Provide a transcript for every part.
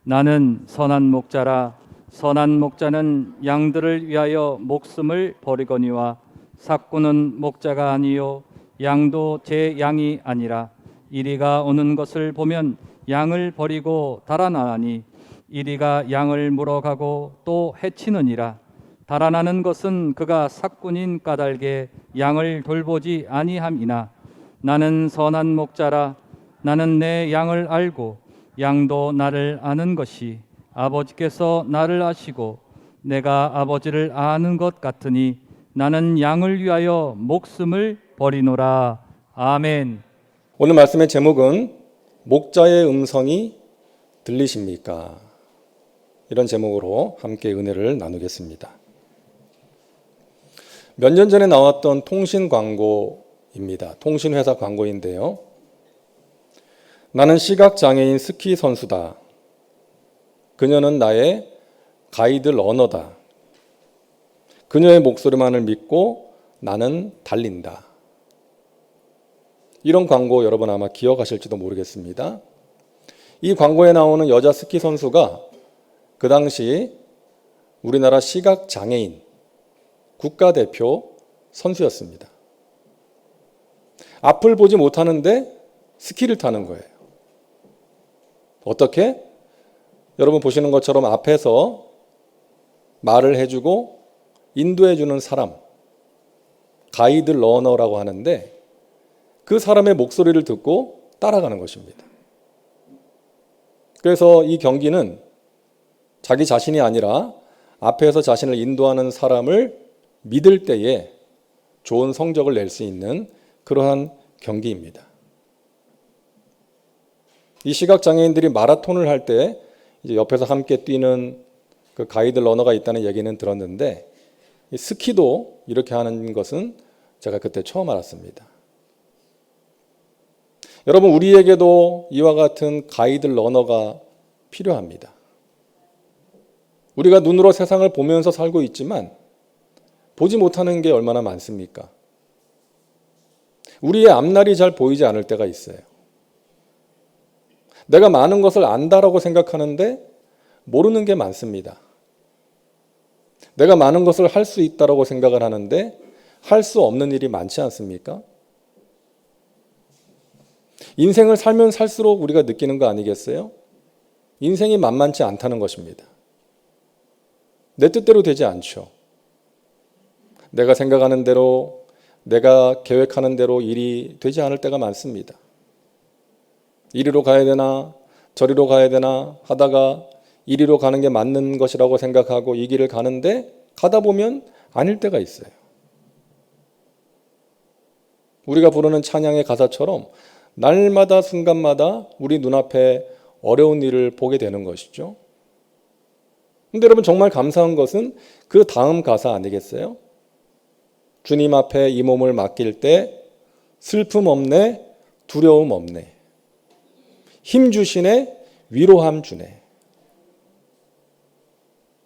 나는 선한 목자라. 선한 목자는 양들을 위하여 목숨을 버리거니와 삭구는 목자가 아니요 양도 제 양이 아니라 이리가 오는 것을 보면 양을 버리고 달아나니 이리가 양을 물어가고 또 해치느니라. 달아나는 것은 그가 삭군인 까닭에 양을 돌보지 아니함이나 나는 선한 목자라. 나는 내 양을 알고 양도 나를 아는 것이 아버지께서 나를 아시고 내가 아버지를 아는 것 같으니 나는 양을 위하여 목숨을 버리노라. 아멘. 오늘 말씀의 제목은 목자의 음성이 들리십니까? 이런 제목으로 함께 은혜를 나누겠습니다. 몇 년 전에 나왔던 통신 광고입니다. 통신회사 광고인데요. 나는 시각장애인 스키 선수다. 그녀는 나의 가이드 러너다. 그녀의 목소리만을 믿고 나는 달린다. 이런 광고 여러분 아마 기억하실지도 모르겠습니다. 이 광고에 나오는 여자 스키 선수가 그 당시 우리나라 시각장애인 국가대표 선수였습니다. 앞을 보지 못하는데 스키를 타는 거예요. 어떻게? 여러분 보시는 것처럼 앞에서 말을 해주고 인도해주는 사람, 가이드 러너라고 하는데 그 사람의 목소리를 듣고 따라가는 것입니다. 그래서 이 경기는 자기 자신이 아니라 앞에서 자신을 인도하는 사람을 믿을 때에 좋은 성적을 낼 수 있는 그러한 경기입니다. 이 시각장애인들이 마라톤을 할 때 이제 옆에서 함께 뛰는 그 가이드 러너가 있다는 얘기는 들었는데 이 스키도 이렇게 하는 것은 제가 그때 처음 알았습니다. 여러분 우리에게도 이와 같은 가이드 러너가 필요합니다. 우리가 눈으로 세상을 보면서 살고 있지만 보지 못하는 게 얼마나 많습니까? 우리의 앞날이 잘 보이지 않을 때가 있어요. 내가 많은 것을 안다라고 생각하는데 모르는 게 많습니다. 내가 많은 것을 할 수 있다라고 생각을 하는데 할 수 없는 일이 많지 않습니까? 인생을 살면 살수록 우리가 느끼는 거 아니겠어요? 인생이 만만치 않다는 것입니다. 내 뜻대로 되지 않죠. 내가 생각하는 대로, 내가 계획하는 대로 일이 되지 않을 때가 많습니다. 이리로 가야 되나 저리로 가야 되나 하다가 이리로 가는 게 맞는 것이라고 생각하고 이 길을 가는데 가다 보면 아닐 때가 있어요. 우리가 부르는 찬양의 가사처럼 날마다 순간마다 우리 눈앞에 어려운 일을 보게 되는 것이죠. 근데 여러분 정말 감사한 것은 그 다음 가사 아니겠어요? 주님 앞에 이 몸을 맡길 때 슬픔 없네, 두려움 없네. 힘 주시네, 위로함 주네.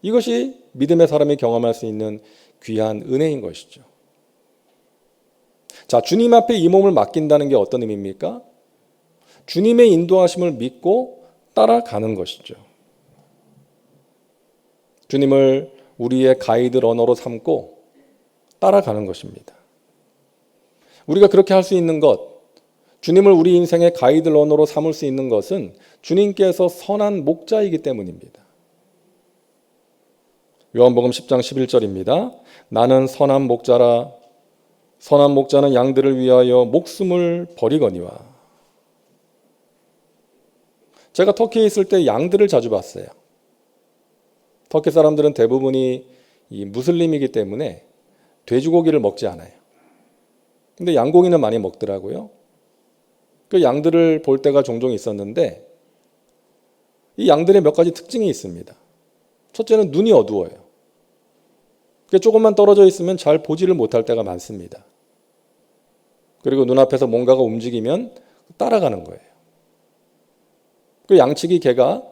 이것이 믿음의 사람이 경험할 수 있는 귀한 은혜인 것이죠. 자, 주님 앞에 이 몸을 맡긴다는 게 어떤 의미입니까? 주님의 인도하심을 믿고 따라가는 것이죠. 주님을 우리의 가이드 러너로 삼고 따라가는 것입니다. 우리가 그렇게 할 수 있는 것, 주님을 우리 인생의 가이드 러너로 삼을 수 있는 것은 주님께서 선한 목자이기 때문입니다. 요한복음 10장 11절입니다. 나는 선한 목자라. 선한 목자는 양들을 위하여 목숨을 버리거니와. 제가 터키에 있을 때 양들을 자주 봤어요. 터키 사람들은 대부분이 이 무슬림이기 때문에 돼지고기를 먹지 않아요. 근데 양고기는 많이 먹더라고요. 그 양들을 볼 때가 종종 있었는데 이 양들의 몇 가지 특징이 있습니다. 첫째는 눈이 어두워요. 조금만 떨어져 있으면 잘 보지를 못할 때가 많습니다. 그리고 눈앞에서 뭔가가 움직이면 따라가는 거예요. 그 양치기 개가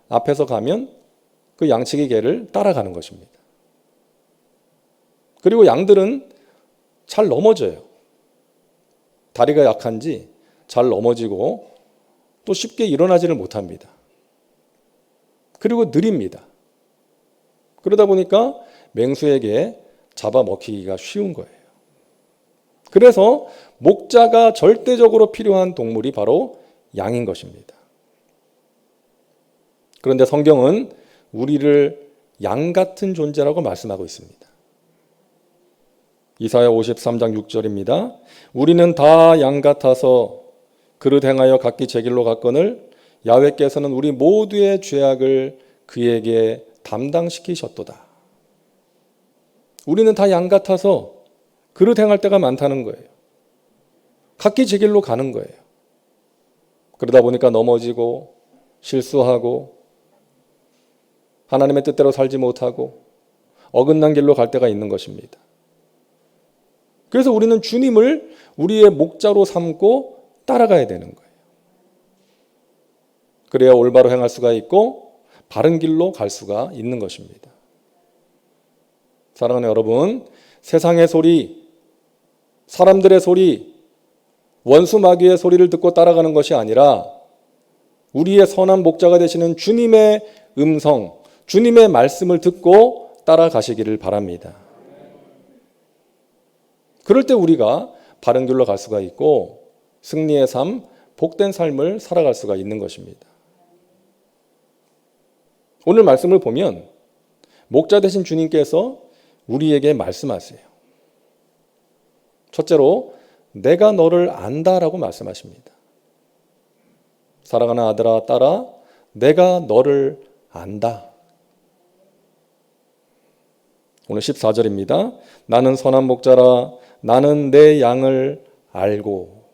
앞에서 가면 그 양치기 개를 따라가는 것입니다. 그리고 양들은 잘 넘어져요. 다리가 약한지 잘 넘어지고 또 쉽게 일어나지를 못합니다. 그리고 느립니다. 그러다 보니까 맹수에게 잡아먹히기가 쉬운 거예요. 그래서 목자가 절대적으로 필요한 동물이 바로 양인 것입니다. 그런데 성경은 우리를 양 같은 존재라고 말씀하고 있습니다. 이사야 53장 6절입니다. 우리는 다 양 같아서 그릇 행하여 각기 제 길로 갔거늘 야훼께서는 우리 모두의 죄악을 그에게 담당시키셨도다. 우리는 다 양 같아서 그릇 행할 때가 많다는 거예요. 각기 제 길로 가는 거예요. 그러다 보니까 넘어지고 실수하고 하나님의 뜻대로 살지 못하고 어긋난 길로 갈 때가 있는 것입니다. 그래서 우리는 주님을 우리의 목자로 삼고 따라가야 되는 거예요. 그래야 올바로 행할 수가 있고 바른 길로 갈 수가 있는 것입니다. 사랑하는 여러분, 세상의 소리, 사람들의 소리, 원수 마귀의 소리를 듣고 따라가는 것이 아니라 우리의 선한 목자가 되시는 주님의 음성, 주님의 말씀을 듣고 따라가시기를 바랍니다. 그럴 때 우리가 바른 길로 갈 수가 있고 승리의 삶, 복된 삶을 살아갈 수가 있는 것입니다. 오늘 말씀을 보면 목자 되신 주님께서 우리에게 말씀하세요. 첫째로 내가 너를 안다라고 말씀하십니다. 사랑하는 아들아 딸아, 내가 너를 안다. 오늘 14절입니다. 나는 선한 목자라 나는 내 양을 알고.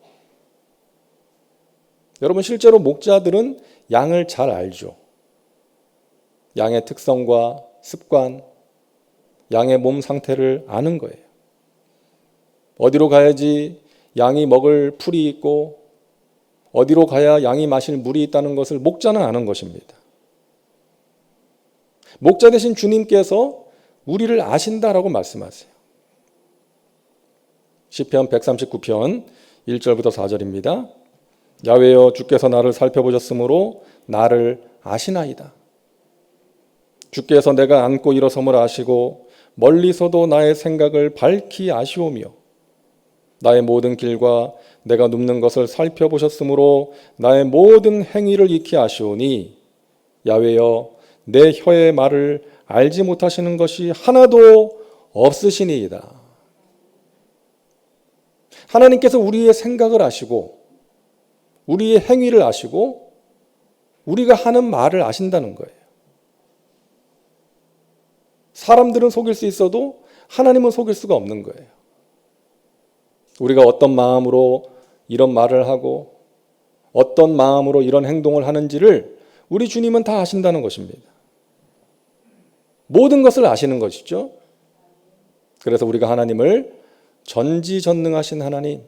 여러분, 실제로 목자들은 양을 잘 알죠. 양의 특성과 습관, 양의 몸 상태를 아는 거예요. 어디로 가야지 양이 먹을 풀이 있고 어디로 가야 양이 마실 물이 있다는 것을 목자는 아는 것입니다. 목자 되신 주님께서 우리를 아신다라고 말씀하세요. 시편 139편 1절부터 4절입니다. 야훼여 주께서 나를 살펴보셨으므로 나를 아시나이다. 주께서 내가 앉고 일어섬을 아시고 멀리서도 나의 생각을 밝히 아시오며 나의 모든 길과 내가 눕는 것을 살펴보셨으므로 나의 모든 행위를 익히 아시오니 야훼여 내 혀의 말을 알지 못하시는 것이 하나도 없으시니이다. 하나님께서 우리의 생각을 아시고 우리의 행위를 아시고 우리가 하는 말을 아신다는 거예요. 사람들은 속일 수 있어도 하나님은 속일 수가 없는 거예요. 우리가 어떤 마음으로 이런 말을 하고 어떤 마음으로 이런 행동을 하는지를 우리 주님은 다 아신다는 것입니다. 모든 것을 아시는 것이죠. 그래서 우리가 하나님을 전지전능하신 하나님,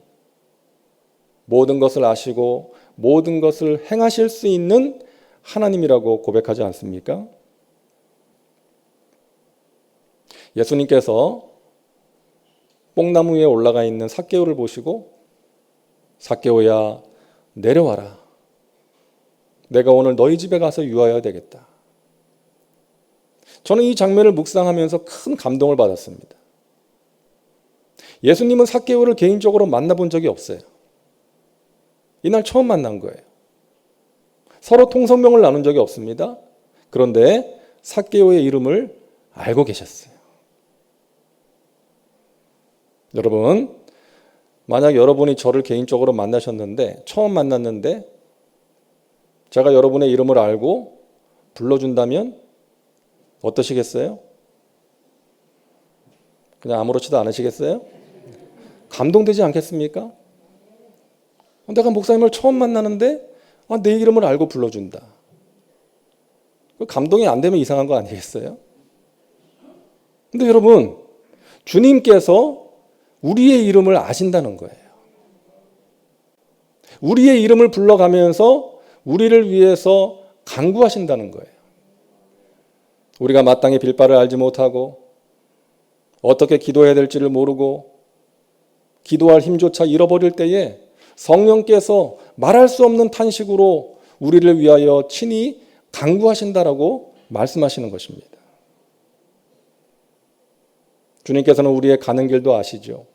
모든 것을 아시고 모든 것을 행하실 수 있는 하나님이라고 고백하지 않습니까? 예수님께서 뽕나무 위에 올라가 있는 삭개오를 보시고 삭개오야 내려와라. 내가 오늘 너희 집에 가서 유하여야 되겠다. 저는 이 장면을 묵상하면서 큰 감동을 받았습니다. 예수님은 삭개오를 개인적으로 만나본 적이 없어요. 이날 처음 만난 거예요. 서로 통성명을 나눈 적이 없습니다. 그런데 삭개오의 이름을 알고 계셨어요. 여러분, 만약 여러분이 저를 개인적으로 만나셨는데 처음 만났는데 제가 여러분의 이름을 알고 불러준다면 어떠시겠어요? 그냥 아무렇지도 않으시겠어요? 감동되지 않겠습니까? 내가 목사님을 처음 만나는데 내 이름을 알고 불러준다. 감동이 안 되면 이상한 거 아니겠어요? 근데 여러분, 주님께서 우리의 이름을 아신다는 거예요. 우리의 이름을 불러가면서 우리를 위해서 간구하신다는 거예요. 우리가 마땅히 빌바를 알지 못하고 어떻게 기도해야 될지를 모르고 기도할 힘조차 잃어버릴 때에 성령께서 말할 수 없는 탄식으로 우리를 위하여 친히 강구하신다라고 말씀하시는 것입니다. 주님께서는 우리의 가는 길도 아시죠.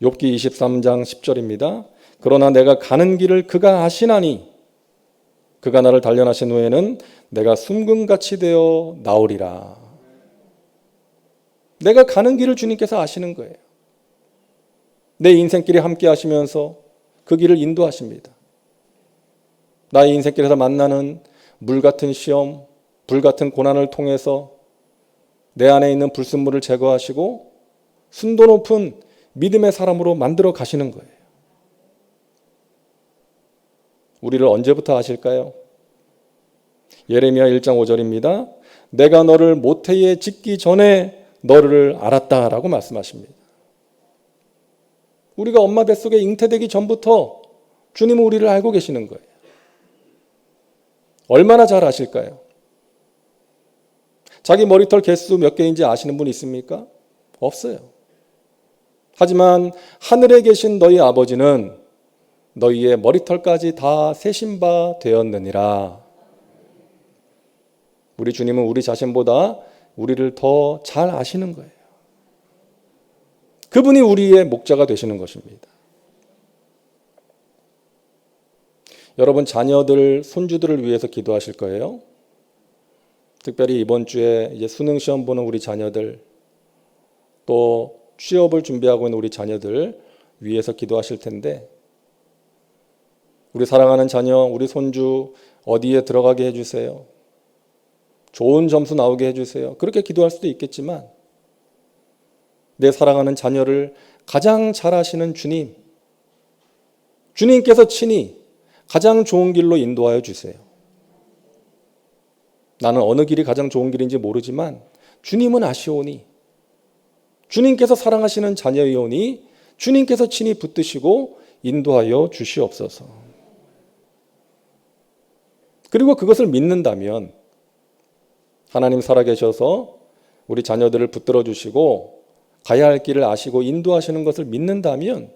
욥기 23장 10절입니다. 그러나 내가 가는 길을 그가 아시나니 그가 나를 단련하신 후에는 내가 숨금같이 되어 나오리라. 내가 가는 길을 주님께서 아시는 거예요. 내 인생길에 함께 하시면서 그 길을 인도하십니다. 나의 인생길에서 만나는 물 같은 시험, 불 같은 고난을 통해서 내 안에 있는 불순물을 제거하시고 순도 높은 믿음의 사람으로 만들어 가시는 거예요. 우리를 언제부터 아실까요? 예레미야 1장 5절입니다. 내가 너를 모태에 짓기 전에 너를 알았다라고 말씀하십니다. 우리가 엄마 뱃속에 잉태되기 전부터 주님은 우리를 알고 계시는 거예요. 얼마나 잘 아실까요? 자기 머리털 개수 몇 개인지 아시는 분 있습니까? 없어요. 하지만 하늘에 계신 너희 아버지는 너희의 머리털까지 다 세신 바 되었느니라. 우리 주님은 우리 자신보다 우리를 더 잘 아시는 거예요. 그분이 우리의 목자가 되시는 것입니다. 여러분 자녀들, 손주들을 위해서 기도하실 거예요. 특별히 이번 주에 이제 수능 시험 보는 우리 자녀들, 또 취업을 준비하고 있는 우리 자녀들 위해서 기도하실 텐데, 우리 사랑하는 자녀, 우리 손주 어디에 들어가게 해주세요. 좋은 점수 나오게 해주세요. 그렇게 기도할 수도 있겠지만 내 사랑하는 자녀를 가장 잘 아시는 주님, 주님께서 친히 가장 좋은 길로 인도하여 주세요. 나는 어느 길이 가장 좋은 길인지 모르지만 주님은 아시오니, 주님께서 사랑하시는 자녀이오니 주님께서 친히 붙드시고 인도하여 주시옵소서. 그리고 그것을 믿는다면 하나님 살아계셔서 우리 자녀들을 붙들어 주시고 가야 할 길을 아시고 인도하시는 것을 믿는다면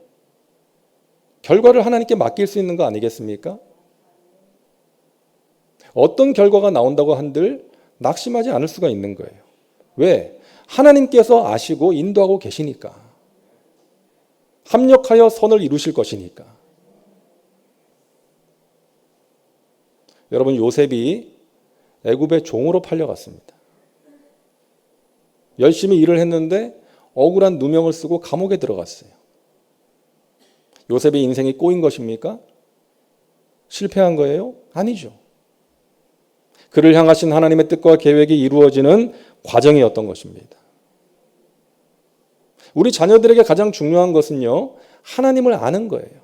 결과를 하나님께 맡길 수 있는 거 아니겠습니까? 어떤 결과가 나온다고 한들 낙심하지 않을 수가 있는 거예요. 왜? 하나님께서 아시고 인도하고 계시니까. 합력하여 선을 이루실 것이니까. 여러분, 요셉이 애굽의 종으로 팔려갔습니다. 열심히 일을 했는데 억울한 누명을 쓰고 감옥에 들어갔어요. 요셉의 인생이 꼬인 것입니까? 실패한 거예요? 아니죠. 그를 향하신 하나님의 뜻과 계획이 이루어지는 과정이었던 것입니다. 우리 자녀들에게 가장 중요한 것은요, 하나님을 아는 거예요.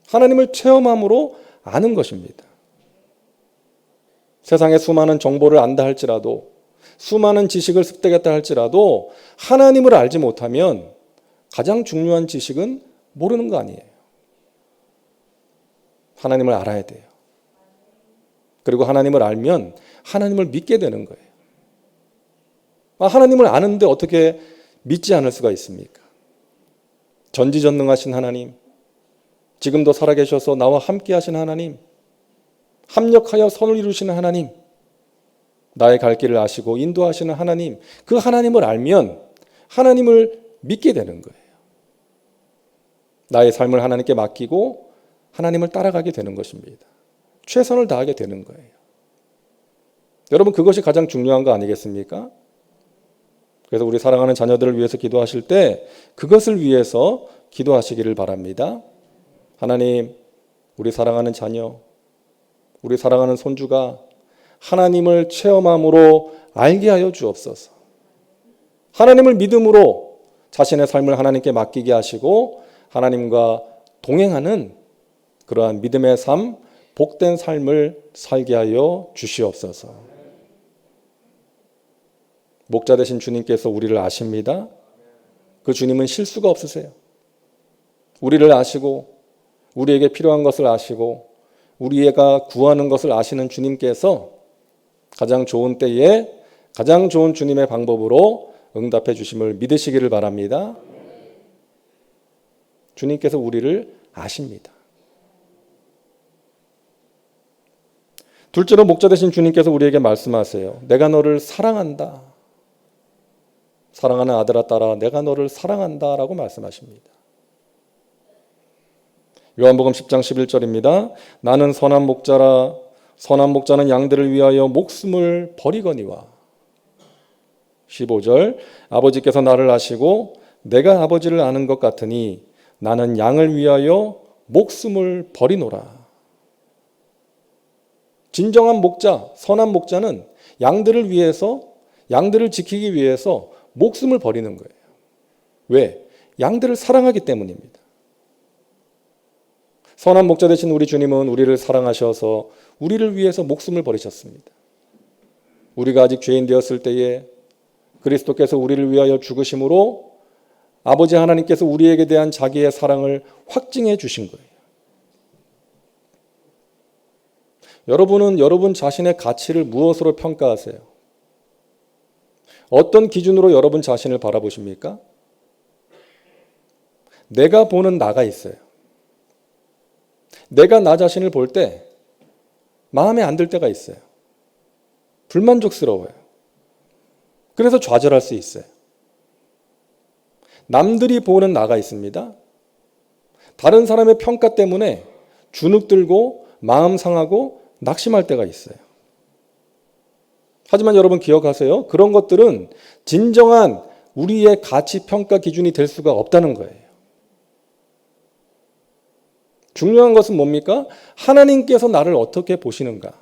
하나님을 체험함으로 아는 것입니다. 세상에 수많은 정보를 안다 할지라도, 수많은 지식을 습득했다 할지라도 하나님을 알지 못하면 가장 중요한 지식은 모르는 거 아니에요. 하나님을 알아야 돼요. 그리고 하나님을 알면 하나님을 믿게 되는 거예요. 하나님을 아는데 어떻게 믿지 않을 수가 있습니까? 전지전능하신 하나님, 지금도 살아계셔서 나와 함께 하신 하나님, 합력하여 선을 이루시는 하나님, 나의 갈 길을 아시고 인도하시는 하나님, 그 하나님을 알면 하나님을 믿게 되는 거예요. 나의 삶을 하나님께 맡기고 하나님을 따라가게 되는 것입니다. 최선을 다하게 되는 거예요. 여러분, 그것이 가장 중요한 거 아니겠습니까? 그래서 우리 사랑하는 자녀들을 위해서 기도하실 때 그것을 위해서 기도하시기를 바랍니다. 하나님, 우리 사랑하는 자녀, 우리 사랑하는 손주가 하나님을 체험함으로 알게 하여 주옵소서. 하나님을 믿음으로 자신의 삶을 하나님께 맡기게 하시고 하나님과 동행하는 그러한 믿음의 삶, 복된 삶을 살게 하여 주시옵소서. 목자 되신 주님께서 우리를 아십니다. 그 주님은 실수가 없으세요. 우리를 아시고 우리에게 필요한 것을 아시고 우리가 구하는 것을 아시는 주님께서 가장 좋은 때에 가장 좋은 주님의 방법으로 응답해 주심을 믿으시기를 바랍니다. 주님께서 우리를 아십니다. 둘째로 목자 되신 주님께서 우리에게 말씀하세요. 내가 너를 사랑한다. 사랑하는 아들아 딸아 내가 너를 사랑한다 라고 말씀하십니다. 요한복음 10장 11절입니다. 나는 선한 목자라 선한 목자는 양들을 위하여 목숨을 버리거니와. 15절 아버지께서 나를 아시고 내가 아버지를 아는 것 같으니 나는 양을 위하여 목숨을 버리노라. 진정한 목자, 선한 목자는 양들을 위해서, 양들을 지키기 위해서 목숨을 버리는 거예요. 왜? 양들을 사랑하기 때문입니다. 선한 목자 되신 우리 주님은 우리를 사랑하셔서 우리를 위해서 목숨을 버리셨습니다. 우리가 아직 죄인 되었을 때에 그리스도께서 우리를 위하여 죽으심으로 아버지 하나님께서 우리에게 대한 자기의 사랑을 확증해 주신 거예요. 여러분은 여러분 자신의 가치를 무엇으로 평가하세요? 어떤 기준으로 여러분 자신을 바라보십니까? 내가 보는 나가 있어요. 내가 나 자신을 볼 때 마음에 안 들 때가 있어요. 불만족스러워요. 그래서 좌절할 수 있어요. 남들이 보는 나가 있습니다. 다른 사람의 평가 때문에 주눅들고 마음 상하고 낙심할 때가 있어요. 하지만 여러분 기억하세요. 그런 것들은 진정한 우리의 가치 평가 기준이 될 수가 없다는 거예요. 중요한 것은 뭡니까? 하나님께서 나를 어떻게 보시는가?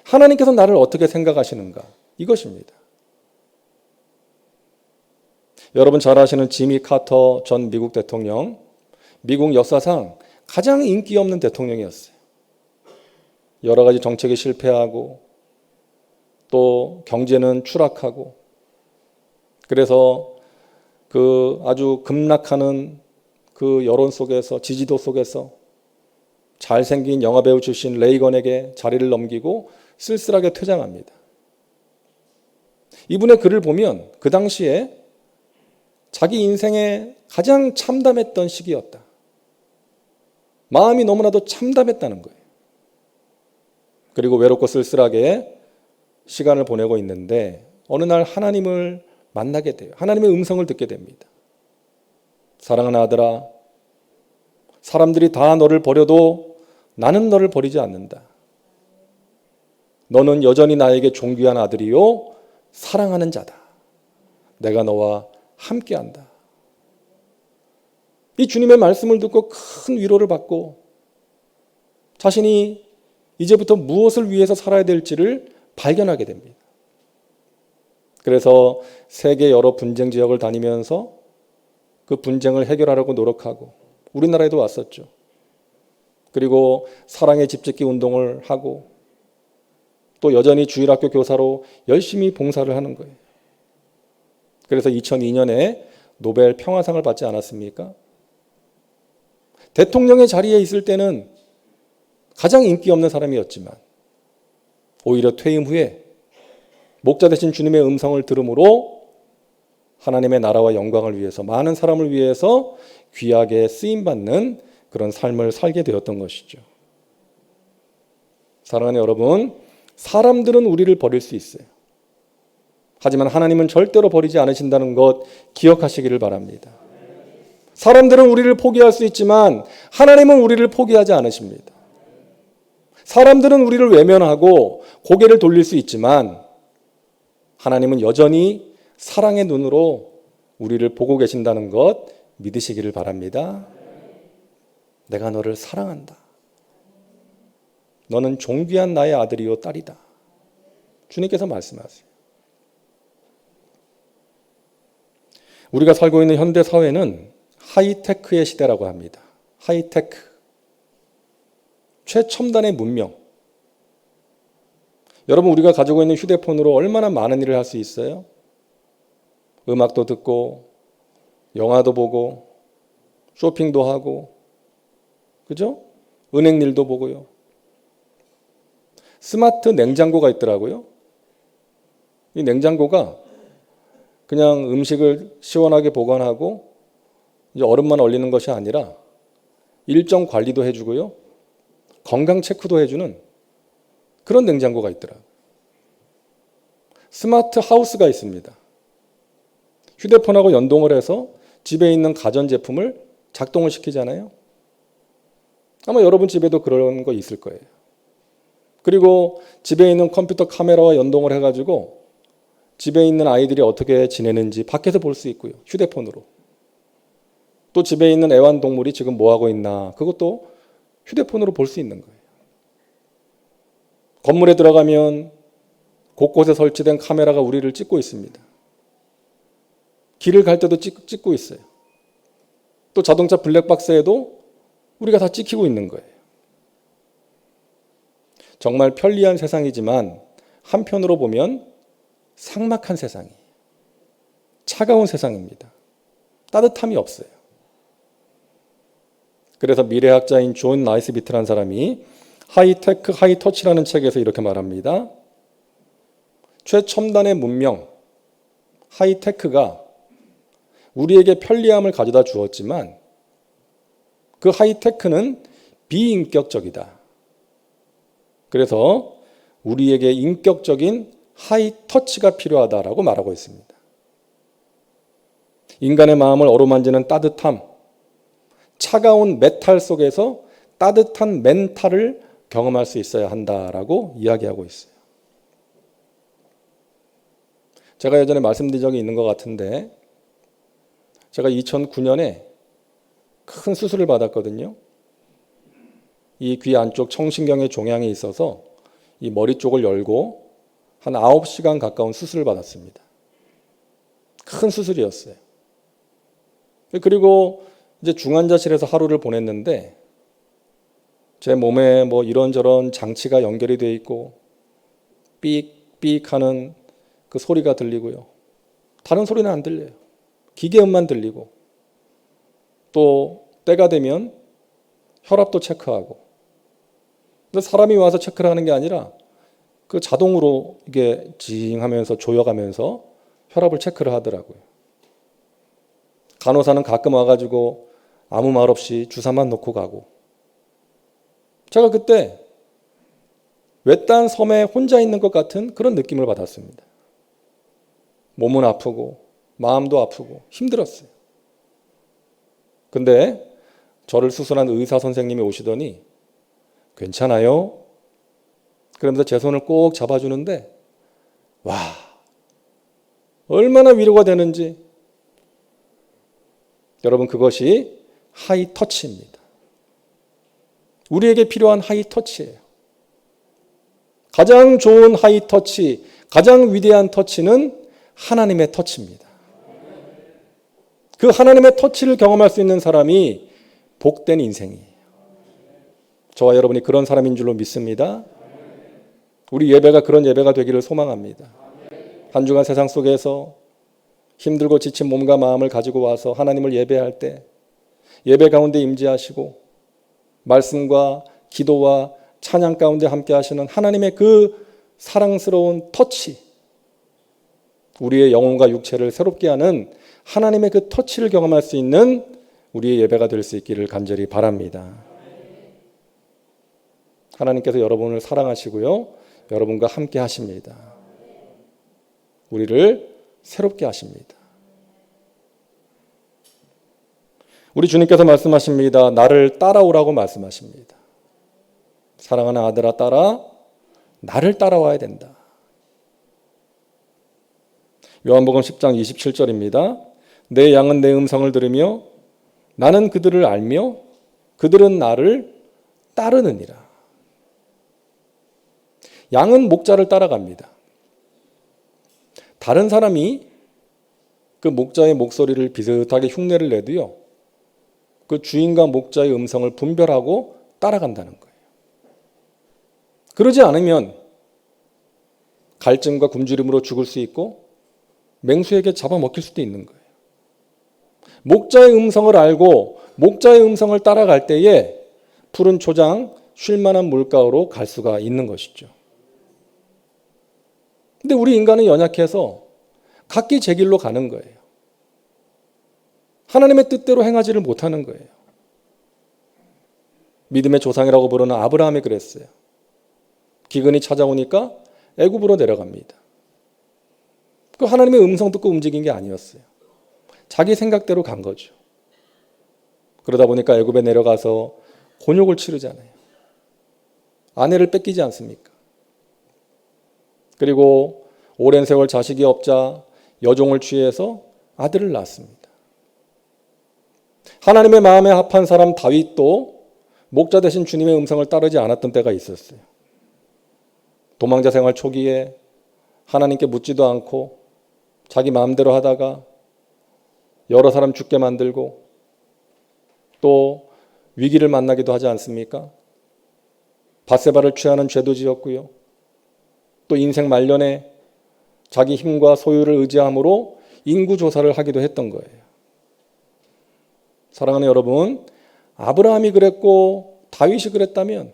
하나님께서 나를 어떻게 생각하시는가? 이것입니다. 여러분 잘 아시는 지미 카터 전 미국 대통령, 미국 역사상 가장 인기 없는 대통령이었어요. 여러 가지 정책이 실패하고 또 경제는 추락하고 그래서 그 아주 급락하는 그 여론 속에서 지지도 속에서 잘생긴 영화배우 출신 레이건에게 자리를 넘기고 쓸쓸하게 퇴장합니다. 이분의 글을 보면 그 당시에 자기 인생에 가장 참담했던 시기였다. 마음이 너무나도 참담했다는 거예요. 그리고 외롭고 쓸쓸하게 시간을 보내고 있는데 어느 날 하나님을 만나게 돼요. 하나님의 음성을 듣게 됩니다. 사랑하는 아들아, 사람들이 다 너를 버려도 나는 너를 버리지 않는다. 너는 여전히 나에게 존귀한 아들이요 사랑하는 자다. 내가 너와 함께한다. 이 주님의 말씀을 듣고 큰 위로를 받고 자신이 이제부터 무엇을 위해서 살아야 될지를 발견하게 됩니다. 그래서 세계 여러 분쟁 지역을 다니면서 그 분쟁을 해결하려고 노력하고 우리나라에도 왔었죠. 그리고 사랑의 집짓기 운동을 하고 또 여전히 주일학교 교사로 열심히 봉사를 하는 거예요. 그래서 2002년에 노벨 평화상을 받지 않았습니까? 대통령의 자리에 있을 때는 가장 인기 없는 사람이었지만 오히려 퇴임 후에 목자 되신 주님의 음성을 들음으로 하나님의 나라와 영광을 위해서 많은 사람을 위해서 귀하게 쓰임받는 그런 삶을 살게 되었던 것이죠. 사랑하는 여러분, 사람들은 우리를 버릴 수 있어요. 하지만 하나님은 절대로 버리지 않으신다는 것 기억하시기를 바랍니다. 사람들은 우리를 포기할 수 있지만 하나님은 우리를 포기하지 않으십니다. 사람들은 우리를 외면하고 고개를 돌릴 수 있지만 하나님은 여전히 사랑의 눈으로 우리를 보고 계신다는 것 믿으시기를 바랍니다. 내가 너를 사랑한다. 너는 존귀한 나의 아들이요 딸이다. 주님께서 말씀하세요. 우리가 살고 있는 현대 사회는 하이테크의 시대라고 합니다. 하이테크. 최첨단의 문명. 여러분 우리가 가지고 있는 휴대폰으로 얼마나 많은 일을 할 수 있어요? 음악도 듣고 영화도 보고 쇼핑도 하고 그죠? 은행 일도 보고요. 스마트 냉장고가 있더라고요. 이 냉장고가 그냥 음식을 시원하게 보관하고 이제 얼음만 얼리는 것이 아니라 일정 관리도 해주고요. 건강 체크도 해주는 그런 냉장고가 있더라고요. 스마트 하우스가 있습니다. 휴대폰하고 연동을 해서 집에 있는 가전제품을 작동을 시키잖아요. 아마 여러분 집에도 그런 거 있을 거예요. 그리고 집에 있는 컴퓨터 카메라와 연동을 해가지고 집에 있는 아이들이 어떻게 지내는지 밖에서 볼 수 있고요. 휴대폰으로. 또 집에 있는 애완동물이 지금 뭐하고 있나 그것도 휴대폰으로 볼 수 있는 거예요. 건물에 들어가면 곳곳에 설치된 카메라가 우리를 찍고 있습니다. 길을 갈 때도 찍고 있어요. 또 자동차 블랙박스에도 우리가 다 찍히고 있는 거예요. 정말 편리한 세상이지만 한편으로 보면 삭막한 세상이에요. 차가운 세상입니다. 따뜻함이 없어요. 그래서 미래학자인 존 나이스비트라는 사람이 하이테크 하이터치라는 책에서 이렇게 말합니다. 최첨단의 문명, 하이테크가 우리에게 편리함을 가져다 주었지만 그 하이테크는 비인격적이다. 그래서 우리에게 인격적인 하이터치가 필요하다라고 말하고 있습니다. 인간의 마음을 어루만지는 따뜻함, 차가운 메탈 속에서 따뜻한 멘탈을 경험할 수 있어야 한다라고 이야기하고 있어요. 제가 예전에 말씀드린 적이 있는 것 같은데 제가 2009년에 큰 수술을 받았거든요. 이 귀 안쪽 청신경에 종양이 있어서 이 머리 쪽을 열고 한 9시간 가까운 수술을 받았습니다. 큰 수술이었어요. 그리고 이제 중환자실에서 하루를 보냈는데 제 몸에 뭐 이런저런 장치가 연결이 되어 있고 삑삑 하는 그 소리가 들리고요. 다른 소리는 안 들려요. 기계음만 들리고 또 때가 되면 혈압도 체크하고 근데 사람이 와서 체크를 하는 게 아니라 그 자동으로 이게 징 하면서 조여가면서 혈압을 체크를 하더라고요. 간호사는 가끔 와가지고 아무 말 없이 주사만 놓고 가고 제가 그때 외딴 섬에 혼자 있는 것 같은 그런 느낌을 받았습니다. 몸은 아프고 마음도 아프고 힘들었어요. 근데 저를 수술한 의사 선생님이 오시더니 괜찮아요? 그러면서 제 손을 꼭 잡아주는데 와 얼마나 위로가 되는지 여러분 그것이 하이터치입니다. 우리에게 필요한 하이터치예요. 가장 좋은 하이터치, 가장 위대한 터치는 하나님의 터치입니다. 그 하나님의 터치를 경험할 수 있는 사람이 복된 인생이에요. 저와 여러분이 그런 사람인 줄로 믿습니다. 우리 예배가 그런 예배가 되기를 소망합니다. 한 주간 세상 속에서 힘들고 지친 몸과 마음을 가지고 와서 하나님을 예배할 때 예배 가운데 임재하시고 말씀과 기도와 찬양 가운데 함께 하시는 하나님의 그 사랑스러운 터치, 우리의 영혼과 육체를 새롭게 하는 하나님의 그 터치를 경험할 수 있는 우리의 예배가 될 수 있기를 간절히 바랍니다. 하나님께서 여러분을 사랑하시고요. 여러분과 함께 하십니다. 우리를 새롭게 하십니다. 우리 주님께서 말씀하십니다. 나를 따라오라고 말씀하십니다. 사랑하는 아들아 따라 나를 따라와야 된다. 요한복음 10장 27절입니다. 내 양은 내 음성을 들으며 나는 그들을 알며 그들은 나를 따르느니라. 양은 목자를 따라갑니다. 다른 사람이 그 목자의 목소리를 비슷하게 흉내를 내도요. 그 주인과 목자의 음성을 분별하고 따라간다는 거예요. 그러지 않으면 갈증과 굶주림으로 죽을 수 있고 맹수에게 잡아먹힐 수도 있는 거예요. 목자의 음성을 알고 목자의 음성을 따라갈 때에 푸른 초장, 쉴만한 물가로 갈 수가 있는 것이죠. 근데 우리 인간은 연약해서 각기 제 길로 가는 거예요. 하나님의 뜻대로 행하지를 못하는 거예요. 믿음의 조상이라고 부르는 아브라함이 그랬어요. 기근이 찾아오니까 애굽으로 내려갑니다. 그 하나님의 음성 듣고 움직인 게 아니었어요. 자기 생각대로 간 거죠. 그러다 보니까 애굽에 내려가서 곤욕을 치르잖아요. 아내를 뺏기지 않습니까? 그리고 오랜 세월 자식이 없자 여종을 취해서 아들을 낳았습니다. 하나님의 마음에 합한 사람 다윗도 목자 되신 주님의 음성을 따르지 않았던 때가 있었어요. 도망자 생활 초기에 하나님께 묻지도 않고 자기 마음대로 하다가 여러 사람 죽게 만들고 또 위기를 만나기도 하지 않습니까? 밧세바를 취하는 죄도 지었고요. 또 인생 말년에 자기 힘과 소유를 의지함으로 인구조사를 하기도 했던 거예요. 사랑하는 여러분, 아브라함이 그랬고 다윗이 그랬다면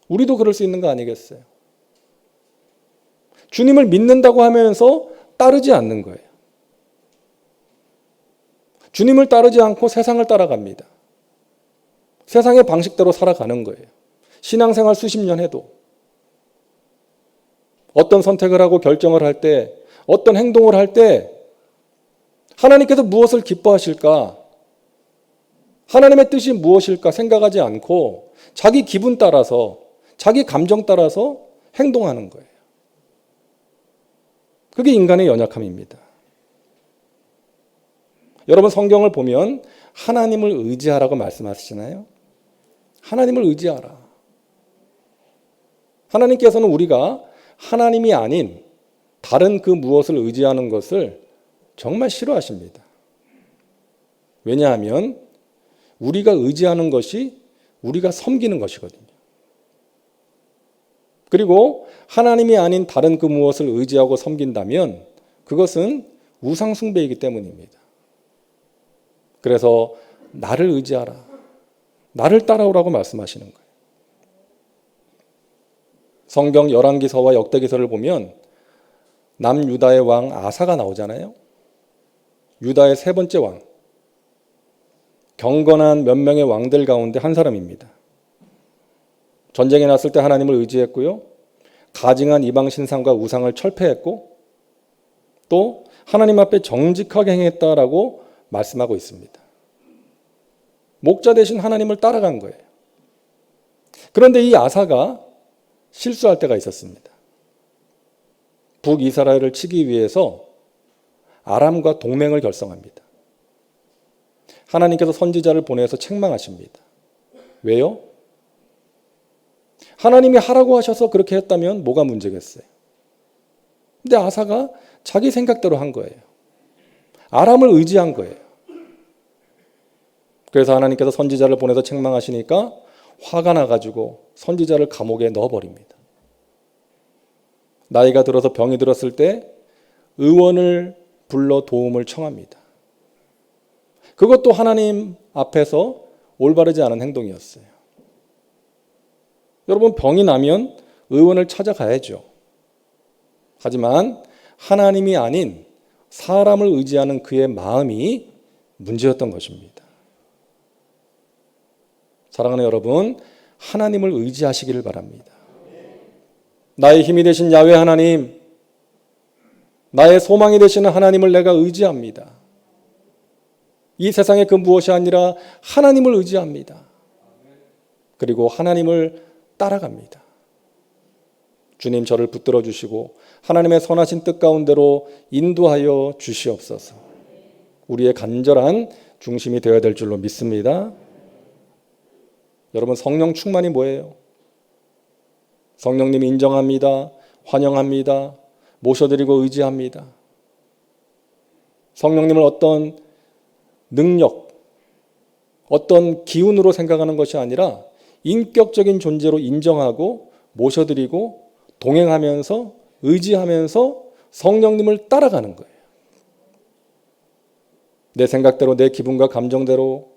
우리도 그럴 수 있는 거 아니겠어요? 주님을 믿는다고 하면서 따르지 않는 거예요. 주님을 따르지 않고 세상을 따라갑니다. 세상의 방식대로 살아가는 거예요. 신앙생활 수십 년 해도 어떤 선택을 하고 결정을 할 때, 어떤 행동을 할 때 하나님께서 무엇을 기뻐하실까? 하나님의 뜻이 무엇일까 생각하지 않고 자기 기분 따라서, 자기 감정 따라서 행동하는 거예요. 그게 인간의 연약함입니다. 여러분 성경을 보면 하나님을 의지하라고 말씀하시잖아요. 하나님을 의지하라. 하나님께서는 우리가 하나님이 아닌 다른 그 무엇을 의지하는 것을 정말 싫어하십니다. 왜냐하면 우리가 의지하는 것이 우리가 섬기는 것이거든요. 그리고 하나님이 아닌 다른 그 무엇을 의지하고 섬긴다면 그것은 우상 숭배이기 때문입니다. 그래서 나를 의지하라. 나를 따라오라고 말씀하시는 거예요. 성경 열왕기서와 역대기서를 보면 남유다의 왕 아사가 나오잖아요. 유다의 세 번째 왕. 경건한 몇 명의 왕들 가운데 한 사람입니다. 전쟁에 났을 때 하나님을 의지했고요. 가증한 이방 신상과 우상을 철폐했고 또 하나님 앞에 정직하게 행했다라고 말씀하고 있습니다. 목자 대신 하나님을 따라간 거예요. 그런데 이 아사가 실수할 때가 있었습니다. 북이스라엘을 치기 위해서 아람과 동맹을 결성합니다. 하나님께서 선지자를 보내서 책망하십니다. 왜요? 하나님이 하라고 하셔서 그렇게 했다면 뭐가 문제겠어요? 근데 아사가 자기 생각대로 한 거예요. 아람을 의지한 거예요. 그래서 하나님께서 선지자를 보내서 책망하시니까 화가 나가지고 선지자를 감옥에 넣어버립니다. 나이가 들어서 병이 들었을 때 의원을 불러 도움을 청합니다. 그것도 하나님 앞에서 올바르지 않은 행동이었어요. 여러분 병이 나면 의원을 찾아가야죠. 하지만 하나님이 아닌 사람을 의지하는 그의 마음이 문제였던 것입니다. 사랑하는 여러분, 하나님을 의지하시기를 바랍니다. 나의 힘이 되신 야훼 하나님, 나의 소망이 되시는 하나님을 내가 의지합니다. 이 세상의 그 무엇이 아니라 하나님을 의지합니다. 그리고 하나님을 따라갑니다. 주님 저를 붙들어 주시고 하나님의 선하신 뜻 가운데로 인도하여 주시옵소서. 우리의 간절한 중심이 되어야 될 줄로 믿습니다. 여러분 성령 충만이 뭐예요? 성령님 인정합니다. 환영합니다. 모셔드리고 의지합니다. 성령님을 어떤 능력, 어떤 기운으로 생각하는 것이 아니라 인격적인 존재로 인정하고 모셔드리고 동행하면서 의지하면서 성령님을 따라가는 거예요. 내 생각대로 내 기분과 감정대로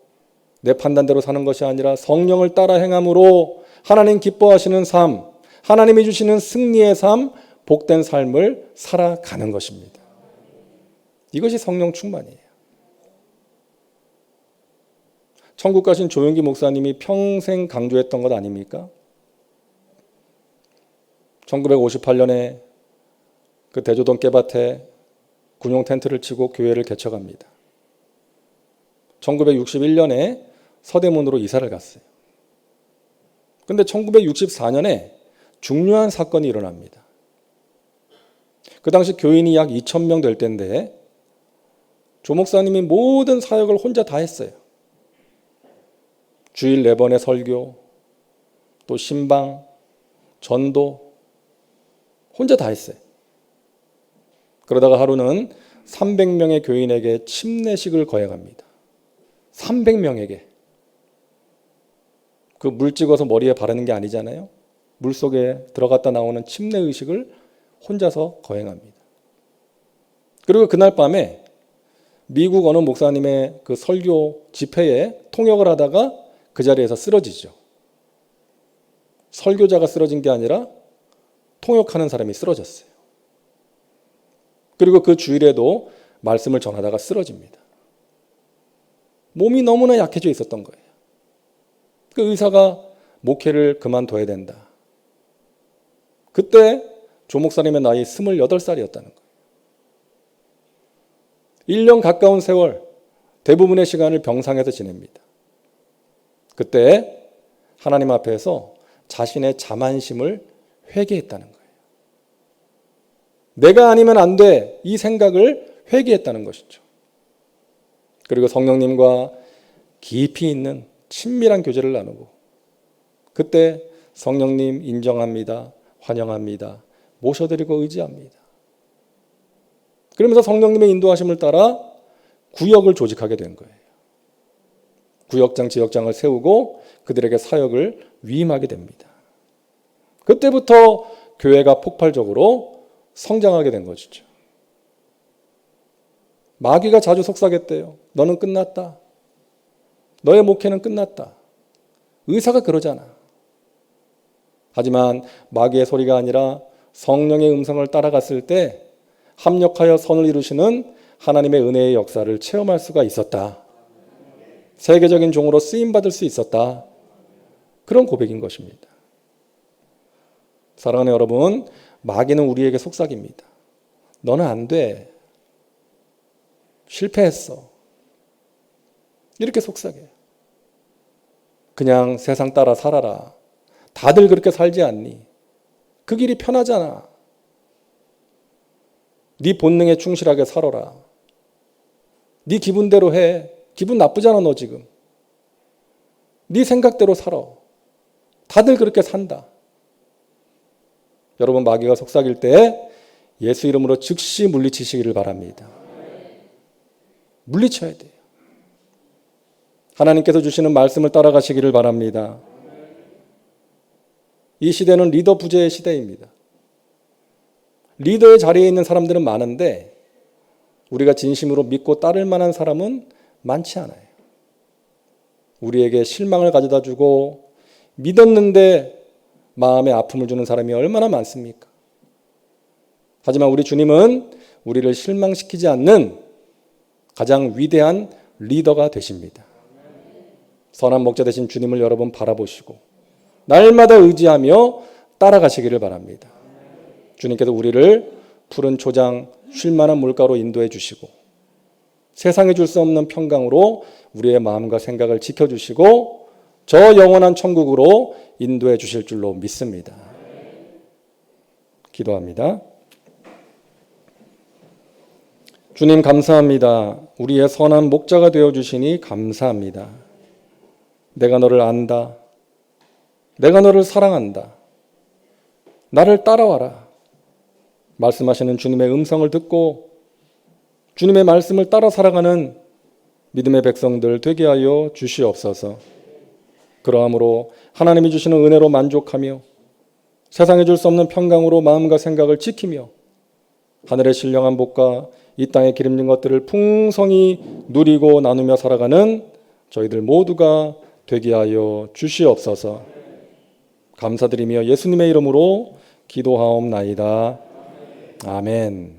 내 판단대로 사는 것이 아니라 성령을 따라 행함으로 하나님 기뻐하시는 삶, 하나님이 주시는 승리의 삶, 복된 삶을 살아가는 것입니다. 이것이 성령 충만이에요. 천국 가신 조용기 목사님이 평생 강조했던 것 아닙니까? 1958년에 그 대조동 깨밭에 군용 텐트를 치고 교회를 개척합니다. 1961년에 서대문으로 이사를 갔어요. 근데 1964년에 중요한 사건이 일어납니다. 그 당시 교인이 약 2,000명 될 때인데 조 목사님이 모든 사역을 혼자 다 했어요. 주일 4번의 설교, 또 신방, 전도 혼자 다 했어요. 그러다가 하루는 300명의 교인에게 침례식을 거행합니다. 300명에게. 그 물 찍어서 머리에 바르는 게 아니잖아요. 물속에 들어갔다 나오는 침례 의식을 혼자서 거행합니다. 그리고 그날 밤에 미국 어느 목사님의 그 설교 집회에 통역을 하다가 그 자리에서 쓰러지죠. 설교자가 쓰러진 게 아니라 통역하는 사람이 쓰러졌어요. 그리고 그 주일에도 말씀을 전하다가 쓰러집니다. 몸이 너무나 약해져 있었던 거예요. 그 의사가 목회를 그만둬야 된다. 그때 조 목사님의 나이 28살이었다는 거예요. 1년 가까운 세월 대부분의 시간을 병상에서 지냅니다. 그때 하나님 앞에서 자신의 자만심을 회개했다는 거예요. 내가 아니면 안 돼, 이 생각을 회개했다는 것이죠. 그리고 성령님과 깊이 있는 친밀한 교제를 나누고 그때 성령님 인정합니다, 환영합니다, 모셔드리고 의지합니다. 그러면서 성령님의 인도하심을 따라 구역을 조직하게 된 거예요. 구역장, 지역장을 세우고 그들에게 사역을 위임하게 됩니다. 그때부터 교회가 폭발적으로 성장하게 된 것이죠. 마귀가 자주 속삭였대요. 너는 끝났다. 너의 목회는 끝났다. 의사가 그러잖아. 하지만 마귀의 소리가 아니라 성령의 음성을 따라갔을 때 합력하여 선을 이루시는 하나님의 은혜의 역사를 체험할 수가 있었다. 세계적인 종으로 쓰임받을 수 있었다. 그런 고백인 것입니다. 사랑하는 여러분, 마귀는 우리에게 속삭입니다. 너는 안 돼. 실패했어. 이렇게 속삭여요. 그냥 세상 따라 살아라. 다들 그렇게 살지 않니? 그 길이 편하잖아. 네 본능에 충실하게 살아라. 네 기분대로 해. 기분 나쁘잖아 너 지금. 네 생각대로 살아. 다들 그렇게 산다. 여러분 마귀가 속삭일 때 예수 이름으로 즉시 물리치시기를 바랍니다. 물리쳐야 돼요. 하나님께서 주시는 말씀을 따라가시기를 바랍니다. 이 시대는 리더 부재의 시대입니다. 리더의 자리에 있는 사람들은 많은데 우리가 진심으로 믿고 따를 만한 사람은 많지 않아요. 우리에게 실망을 가져다 주고 믿었는데 마음에 아픔을 주는 사람이 얼마나 많습니까? 하지만 우리 주님은 우리를 실망시키지 않는 가장 위대한 리더가 되십니다. 선한 목자 되신 주님을 여러분 바라보시고 날마다 의지하며 따라가시기를 바랍니다. 주님께서 우리를 푸른 초장 쉴만한 물가로 인도해 주시고 세상에 줄 수 없는 평강으로 우리의 마음과 생각을 지켜주시고 저 영원한 천국으로 인도해 주실 줄로 믿습니다. 기도합니다. 주님 감사합니다. 우리의 선한 목자가 되어주시니 감사합니다. 내가 너를 안다. 내가 너를 사랑한다. 나를 따라와라. 말씀하시는 주님의 음성을 듣고 주님의 말씀을 따라 살아가는 믿음의 백성들 되게 하여 주시옵소서. 그러함으로 하나님이 주시는 은혜로 만족하며 세상에 줄 수 없는 평강으로 마음과 생각을 지키며 하늘의 신령한 복과 이 땅에 기름진 것들을 풍성히 누리고 나누며 살아가는 저희들 모두가 되게 하여 주시옵소서. 감사드리며 예수님의 이름으로 기도하옵나이다. 아멘.